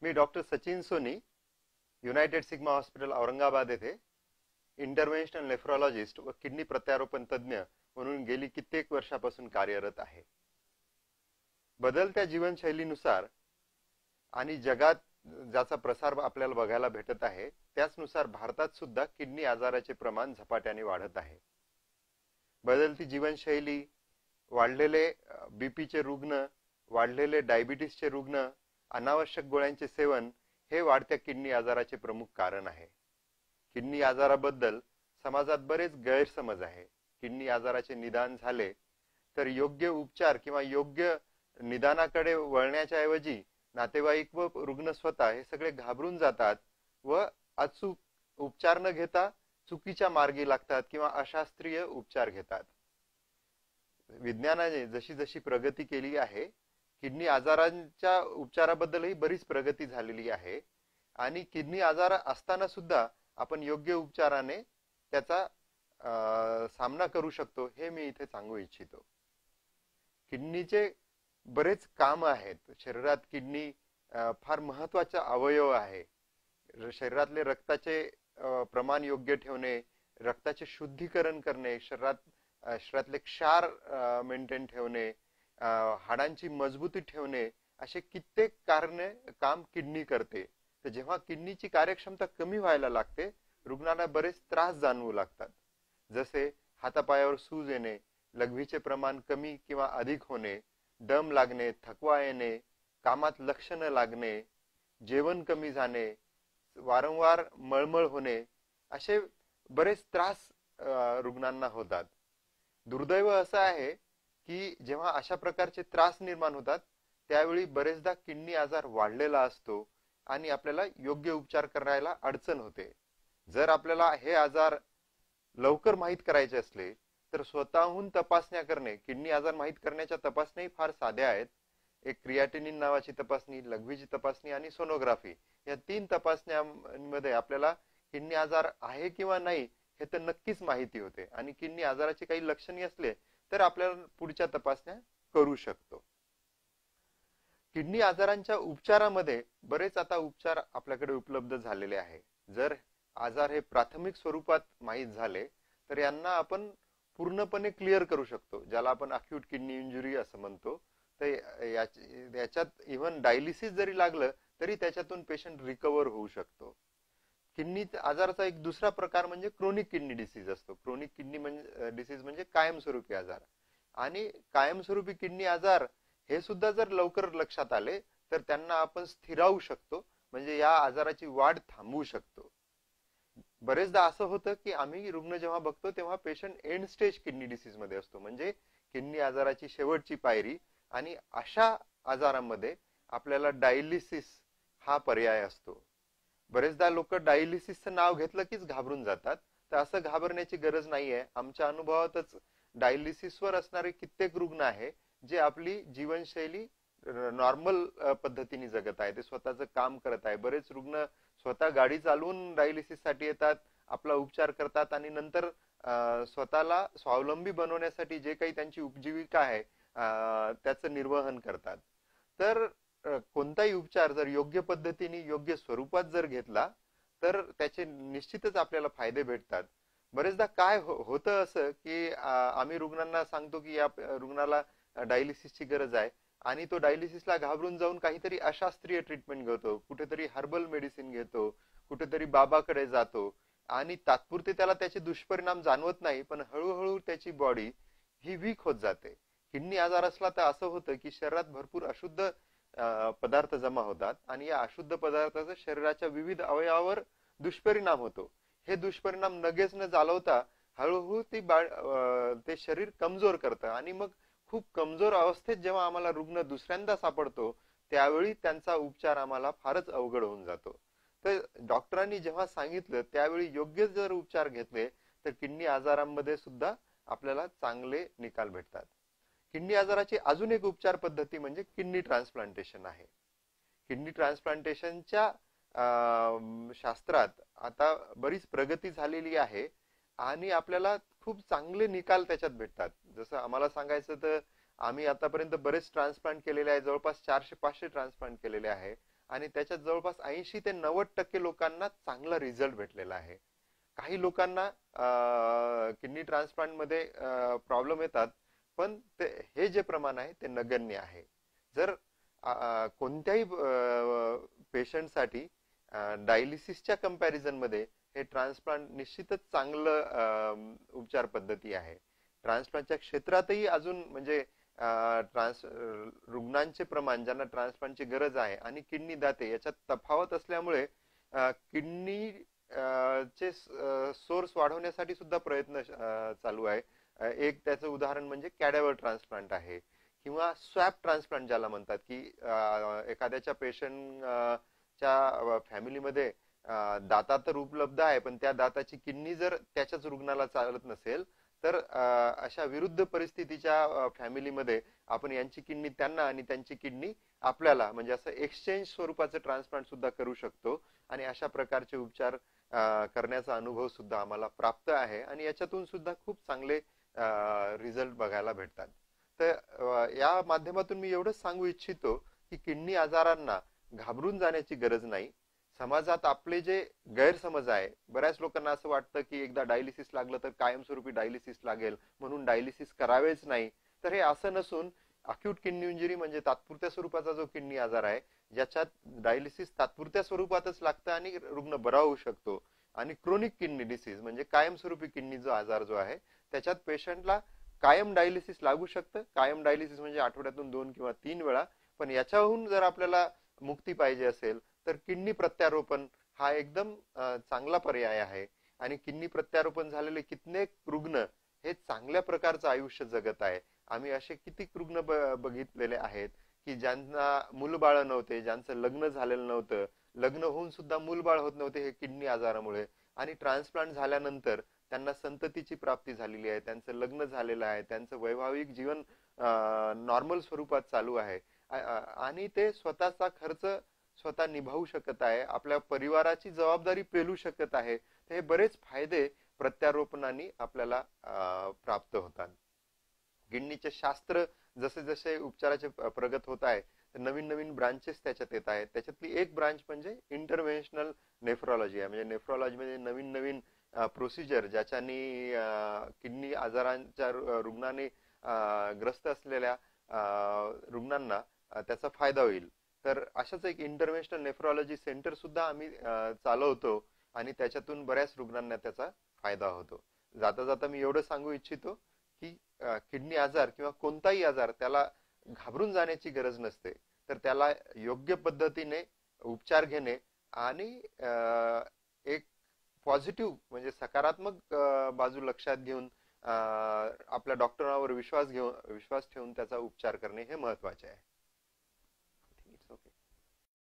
मी doctor Sachin Soni, United Sigma Hospital Aurangabad येथे interventional nephrologist व kidney प्रत्यारोपण तज्ञ म्हणून गेली कित्येक वर्षापासून कार्यरत आहे. बदलत्या जीवनशैलीनुसार आणि जगात ज्याचा प्रसार आपल्याला बघायला भेटत आहे, त्याचनुसार भारतात सुद्धा किडनी आजाराचे प्रमाण झपाट्याने वाढत आहे. बदलती जीवनशैली, वाढलेले बीपीचे रुग्ण, वाढलेले डायबिटीसचे रुग्ण, अनावश्यक गोळ्यांचे सेवन हे वाढत्या किडनी आजाराचे प्रमुख कारण आहे. किडनी आजाराबद्दल समाजात बरेच गैरसमज आहे. किडनी आजाराचे निदान झाले तर योग्य उपचार किंवा योग्य निदानाकडे वळण्याच्या ऐवजी नातेवाईक व रुग्ण स्वतः हे सगळे घाबरून जातात व अचूक उपचार न घेता चुकीच्या मार्गी लागतात किंवा अशास्त्रीय उपचार घेतात. विज्ञानाने जशी जशी प्रगती केली आहे, किडनी आजारांच्या उपचाराबद्दलही बरीच प्रगती झालेली आहे आणि किडनी आजार असताना सुद्धा आपण योग्य उपचाराने त्याचा सामना करू शकतो, हे मी इथे सांगू इच्छितो. किडनीचे बरेच काम आहेत. शरीरात किडनी फार महत्वाचा अवयव आहे. शरीरातले रक्ताचे प्रमाण योग्य ठेवणे, रक्ताचे शुद्धीकरण करणे, शरीरातले क्षार मेंटेन ठेवणे, हाडांची मजबूती ठेवणे, असे कित्येक काम किडनी करते. तर जेव्हा किडनीची कार्यक्षमता कमी व्हायला लागते, रुग्णाला बरेच त्रास जाणवू लागतात. जसे हातापायावर सूज येणे, लघवीचे प्रमाण कमी किंवा अधिक होणे, दम लागणे, थकवा येणे, कामात लक्ष न लागणे, जेवण कमी जाणे, वारंवार मळमळ होणे, असे बरेच त्रास रुग्णांना होतात. दुर्दैव असं आहे की जेव्हा अशा प्रकारचे त्रास निर्माण होतात, त्यावेळी बरेचदा किडनी आजार वाढलेला असतो आणि आपल्याला योग्य उपचार करायला अडचण होते. जर आपल्याला हे आजार लवकर माहीत करायचे असले तर स्वतःहून तपासण्या करणे. किडनी आजार माहीत करण्याच्या तपासण्या फार साध्या आहेत. एक क्रिएटिनिन नावाची तपासणी, लघवीची तपासणी आणि सोनोग्राफी, या 3 तपासण्यांमध्ये आपल्याला किडनी आजार आहे किंवा नाही हे तर नक्कीच माहिती होते आणि किडनी आजाराचे काही लक्षणे असले तर आपल्याला पुढच्या तपासण्या करू शकतो. किडनी आजारांच्या उपचारामध्ये बरेच आता उपचार आपल्याकडे उपलब्ध झालेले आहे. जर आजार हे प्राथमिक स्वरूपात माहीत झाले तर यांना आपण पूर्णपणे क्लिअर करू शकतो, ज्याला आपण अक्यूट किडनी इंजुरी असं म्हणतो. तर याच्यात इव्हन डायलिसिस जरी लागलं तरी त्याच्यातून पेशंट रिकवर होऊ शकतो. किडनी आजाराचा एक दुसरा प्रकार म्हणजे क्रोनिक किडनी डिसीज असतो. क्रोनिक किडनी डिसीज म्हणजे कायमस्वरूपी आजार. आणि कायमस्वरूपी किडनी आजार हे सुद्धा जर लवकर लक्षात आले तर त्यांना आपण स्थिरावू शकतो, म्हणजे या आजाराची वाढ थांबवू शकतो. बरेचदा असं होतं की आम्ही रुग्ण जेव्हा बघतो तेव्हा patient end stage kidney disease मध्ये असतो, म्हणजे किडनी आजाराची शेवटची पायरी, आणि अशा आजारामध्ये आपल्याला डायलिसिस हा पर्याय असतो. बरेचदा लोक डायलिसिसचं नाव घेतलं कीच घाबरून जातात. तर असं घाबरण्याची गरज नाहीये. आमच्या अनुभवातच डायलिसिसवर असणारे कित्येक रुग्ण आहे जे आपली जीवनशैली नॉर्मल पद्धतीने जगत आहे, ते स्वतःचं काम करत आहे. बरेच रुग्ण स्वतः गाडी चालवून डायलिसिस साठी येतात, आपला उपचार करतात आणि नंतर स्वतःला स्वावलंबी बनवण्यासाठी जे काही त्यांची उपजीविका आहे त्याचं निर्वहन करतात. तर कोणताही उपचार जर योग्य पद्धतीने योग्य स्वरूपात जर घेतला तर त्याचे निश्चितच आपल्याला फायदे भेटतात. बरेचदा काय होतं असं की आम्ही रुग्णांना सांगतो की या रुग्णाला डायलिसिसची गरज आहे आणि तो डायलिसिसला घाबरून जाऊन काहीतरी अशास्त्रीय ट्रीटमेंट घेतो, कुठेतरी हर्बल मेडिसिन घेतो, कुठेतरी बाबाकडे जातो आणि तात्पुरते त्याला त्याचे दुष्परिणाम जाणवत नाही, पण हळूहळू त्याची बॉडी ही वीक होत जाते. किडनी आजार असला तर असं होतं की शरीरात भरपूर अशुद्ध पदार्थ जमा होतात आणि या अशुद्ध पदार्थाचा शरीराच्या विविध अवयवावर दुष्परिणाम होतो. हे दुष्परिणाम लगेच न चालवता हळूहळू ते शरीर कमजोर करतं आणि मग खूप कमजोर अवस्थेत जेव्हा आम्हाला रुग्ण दुसऱ्यांदा सापडतो त्यावेळी त्यांचा उपचार आम्हाला फारच अवघड होऊन जातो. तर डॉक्टरांनी जेव्हा सांगितलं त्यावेळी योग्य जर उपचार घेतले तर किडनी आजारांमध्ये सुद्धा आपल्याला चांगले निकाल भेटतात. किडनी आजाराची अजून एक उपचार पद्धती म्हणजे किडनी ट्रान्सप्लांटेशन आहे. किडनी ट्रान्सप्लांटेशनच्या शास्त्रात आता बरीच प्रगती झालेली आहे आणि आपल्याला खूप चांगले निकाल त्याच्यात भेटतात. जसं आम्हाला सांगायचं तर आम्ही आतापर्यंत बरेच ट्रान्सप्लांट केलेले आहे, जवळपास 400-500 ट्रान्सप्लांट केलेले आहे आणि त्याच्यात जवळपास 80 ते 90% लोकांना चांगला रिझल्ट भेटलेला आहे. काही लोकांना किडनी ट्रान्सप्लांट मध्ये प्रॉब्लेम येतात, पण हे जे प्रमाण आहे ते नगण्य आहे. जर कोणत्याही पेशंटसाठी डायलिसिसच्या कंपॅरिझन मध्ये हे ट्रान्सप्लांट निश्चितच चांगलं उपचार पद्धती आहे. ट्रान्सप्लांटच्या क्षेत्रातही अजून म्हणजे रुग्णांचे प्रमाण ज्यांना ट्रान्सप्लांटची गरज आहे आणि किडनी दाते याच्यात तफावत असल्यामुळे किडनी चे सोर्स वाढवण्यासाठी सुद्धा प्रयत्न चालू आहे. एक त्याचं उदाहरण म्हणजे कॅडेवर ट्रान्सप्लांट आहे किंवा स्वॅप ट्रान्सप्लांट ज्याला म्हणतात, की एखाद्याच्या पेशंटच्या फॅमिलीमध्ये दाता तर उपलब्ध आहे, पण त्या दाताची किडनी जर त्याच्याच रुग्णाला चालत नसेल तर अशा विरुद्ध परिस्थितीच्या फॅमिलीमध्ये आपण यांची किडनी त्यांना आणि त्यांची किडनी आपल्याला म्हणजे असं एक्सचेंज स्वरूपाचं ट्रान्सप्लांट सुद्धा करू शकतो. आणि अशा प्रकारचे उपचार करण्याचा अनुभव सुद्धा आम्हाला प्राप्त आहे आणि याच्यातून सुद्धा खूप चांगले रिझल्ट बघायला भेटतात. तर या माध्यमातून मी एवढंच सांगू इच्छितो की किडनी आजारांना घाबरून जाण्याची गरज नाही. समाजात आपले जे गैरसमज आहे, बऱ्याच लोकांना असं वाटतं की एकदा डायलिसिस लागलं तर कायमस्वरूपी डायलिसिस लागेल म्हणून डायलिसिस करावेच नाही. तर हे असं नसून अक्यूट किडनी इंजुरी म्हणजे तात्पुरत्या स्वरूपाचा जो किडनी आजार आहे ज्याच्यात डायलिसिस तात्पुरत्या स्वरूपातच लागतं आणि रुग्ण बरा होऊ शकतो, आणि क्रोनिक किडनी डिसीज म्हणजे कायमस्वरूपी किडनी जो आजार जो आहे त्याच्यात पेशंटला कायम डायलिसिस लागू शकतं. कायम डायलिसिस म्हणजे आठवड्यातून 2 किंवा 3 वेळा. पण याच्याहून जर आपल्याला मुक्ती पाहिजे असेल तर किडनी प्रत्यारोपण हा एकदम चांगला पर्याय आहे. आणि किडनी प्रत्यारोपण झालेले कित्येक रुग्ण हे चांगल्या प्रकारचं आयुष्य जगत आहे. आम्ही असे कितीक रुग्ण बघितलेले आहेत की ज्यांना मूलबाळ नव्हते, ज्यांचं लग्न झालेलं नव्हतं, लग्न होऊन सुद्धा मूलबाळ होत नव्हते हे किडनी आजारामुळे, आणि ट्रान्सप्लांट झाल्यानंतर त्यांना संततीची प्राप्ती झालेली आहे, त्यांचं लग्न झालेलं आहे, त्यांचं वैवाहिक जीवन नॉर्मल स्वरूपात चालू आहे आणि ते स्वतःचा खर्च स्वतः निभावू शकत आहे, आपल्या परिवाराची जबाबदारी पेलू शकत आहे. हे बरेच फायदे प्रत्यारोपणाने आपल्याला प्राप्त होतात. किडनीचे शास्त्र जसे जसे उपचाराचे प्रगत होत आहे नवीन नवीन ब्रांचेस त्याच्यात येत आहेत. त्याच्यातली एक ब्रांच म्हणजे इंटरव्हेन्शनल नेफ्रॉलॉजी आहे. म्हणजे नेफ्रॉलॉजी मध्ये नवीन नवीन प्रोसिजर ज्याच्यानी किडनी आजारांच्या रुग्णाने ग्रस्त असलेल्या रुग्णांना त्याचा फायदा होईल. तर अशाच एक इंटरव्हेन्शनल नेफ्रॉलॉजी सेंटर सुद्धा आम्ही चालवतो आणि त्याच्यातून बऱ्याच रुग्णांना त्याचा फायदा होतो. जाता जाता मी एवढं सांगू इच्छितो की किडनी आजार किंवा कोणताही आजार त्याला घाबरून जाण्याची गरज नसते. तर त्याला योग्य पद्धतीने उपचार घेणे आणि एक पॉझिटिव्ह म्हणजे सकारात्मक बाजू लक्षात घेऊन आपल्या डॉक्टरांवर विश्वास ठेवून त्याचा उपचार करणे हे महत्वाचे आहे.